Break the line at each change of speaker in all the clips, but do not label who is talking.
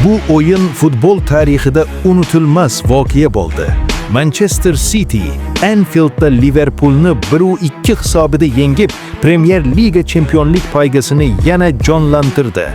Bu o'yin futbol tarixida unutilmas voqea bo'ldi. Manchester City Anfieldda Liverpoolni 1-2 hisobida yengib, Premier Liga chempionlik poygasini yana jonlantirdi.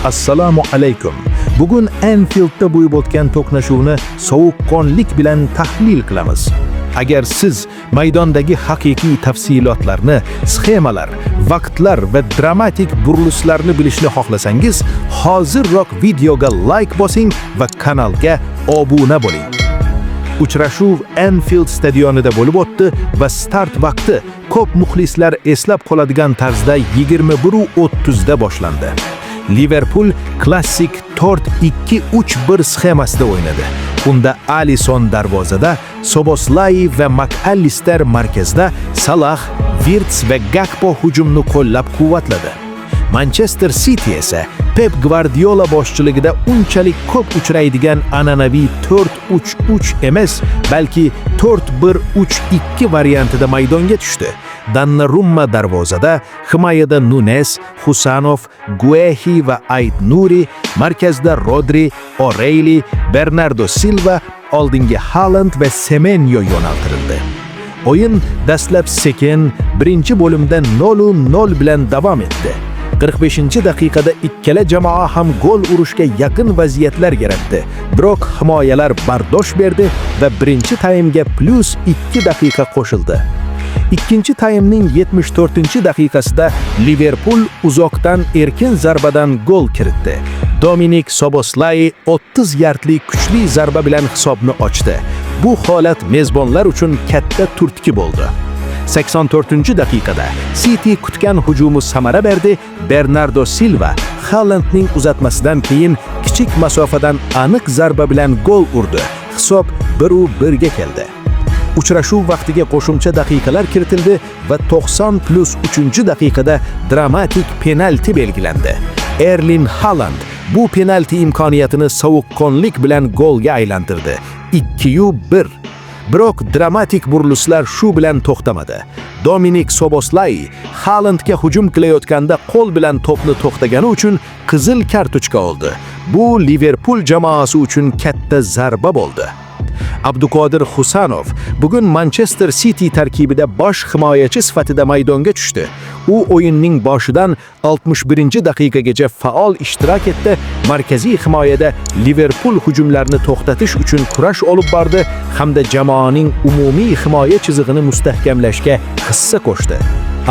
Assalomu alaykum. Bugun Anfieldda bo'lib o'tgan to'qnashuvni sovuqqonlik bilan tahlil qilamiz. Agar siz maydondagi haqiqiy tafsilotlarni, sxemalar, vaqtlar va dramatik burilishlarni bilishni xohlasangiz, hozirroq videoga like bosing va kanalga obuna bo'ling. Uchrashuv Anfield stadionida bo'lib o'tdi va start vaqti ko'p muxlislar eslab qoladigan tarzda 21:30 da boshlandi. Liverpool klassik 4-2-3-1 sxemasida o'ynadi. Unda Alisson darvozada, Szoboszlai va McAllister markazda, Salah, Wirtz va Gakpo hujumni qo'llab-quvvatladi. Manchester City esa Pep Guardiola boshchiligida unchalik ko'p uchraydigan an'anaviy 4-3-3 emas, balki 4-1-3-2 variantida maydonga tushdi. Donnarumma darvozada, himoyada Nunes, Husanov, Guehi va Aït-Nouri, markazda Rodri, O'Reilly, Bernardo Silva, oldinga Haaland va Semenyo yo'naltirildi. O'yin dastlab sekin, birinchi bo'limda 0-0 bilan davom etdi. 45-daqiqada ikkala jamoa ham gol urishga yaqin vaziyatlar yaratdi. Biroq himoyalar bardosh berdi va birinchi taymga +2 daqiqa qo'shildi. Ikkinchi taymning 74-daqiqasida Liverpool uzoqdan erkin zarbadan gol kiritdi. Dominik Szoboszlai 30 yardli kuchli zarba bilan hisobni ochdi. Bu holat mezbonlar uchun katta turtki bo'ldi. 84-daqiqada City kutgan hujumi samara berdi. Bernardo Silva Haalandning uzatmasidan keyin kichik masofadan aniq zarba bilan gol urdi. Hisob 1-1 ga keldi. Uchrashuv vaqtiga qo'shimcha daqiqalar kiritildi va 90+3-daqiqada dramatik penalti belgilandi. Erling Haaland bu penalti imkoniyatini sovuqqonlik bilan golga aylantirdi. 2-1. Biroq dramatik burilishlar shu bilan to'xtamadi. Dominik Szoboszlai Haalandga hujum qilayotganda qo'l bilan to'pni to'xtagani uchun qizil kartochka oldi. Bu Liverpool jamoasi uchun katta zarba bo'ldi. Abduqodir Husanov bugun Manchester City tarkibida bosh himoyachi sifatida maydonga tushdi. U o'yinning boshidan 61-daqiqagacha faol ishtirok etdi. Markaziy himoyada Liverpool hujumlarini to'xtatish uchun kurash olib bordi hamda jamoaning umumiy himoya chizig'ini mustahkamlashga hissa qo'shdi.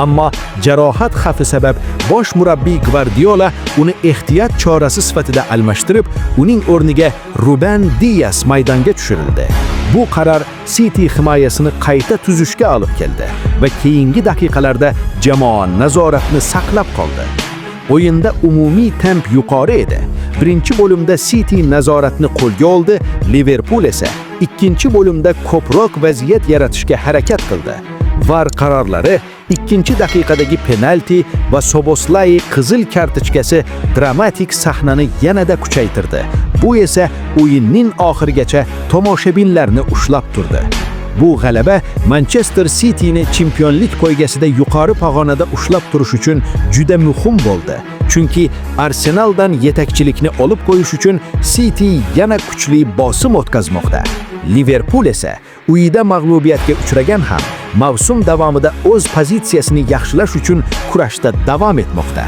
Ammo jarohat xavfi sabab bosh murabbiy Guardiola uni ehtiyot chorasi sifatida almashtirib, uning o'rniga Ruben Dias maydonga tushirildi. Bu qaror City himoyasini qayta tuzishga olib keldi va keyingi daqiqalarda jamoa nazoratni saqlab qoldi. O'yinda umumiy temp yuqori edi. Birinchi bo'limda City nazoratni qo'lga oldi, Liverpool esa ikkinchi bo'limda ko'proq vaziyat yaratishga harakat qildi. VAR qarorlari, ikkinchi daqiqadagi penalti va Szoboszlai qizil kartochkasi dramatik sahnani yanada kuchaytirdi. Bu esa o'yinning oxirigacha tomoshabinlarni ushlab turdi. Bu g'alaba Manchester City'ni chempionlik poygasida yuqori pog'onada ushlab turish uchun juda muhim bo'ldi. Chunki Arsenaldan yetakchilikni olib qo'yish uchun City yana kuchli bosim o'tkazmoqda. Liverpool esa uyida mag'lubiyatga uchragan ham mavsum davomida o'z pozitsiyasini yaxshilash uchun kurashda davom etmoqda.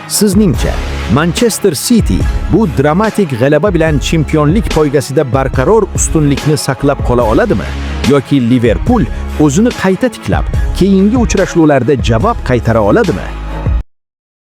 Sizningcha Manchester City bu dramatik g'alaba bilan chempionlik poygasida barqaror ustunlikni saqlab qola oladimi? Yoki Liverpool o'zini qayta tiklab, keyingi uchrashuvlarda javob qaytara oladimi?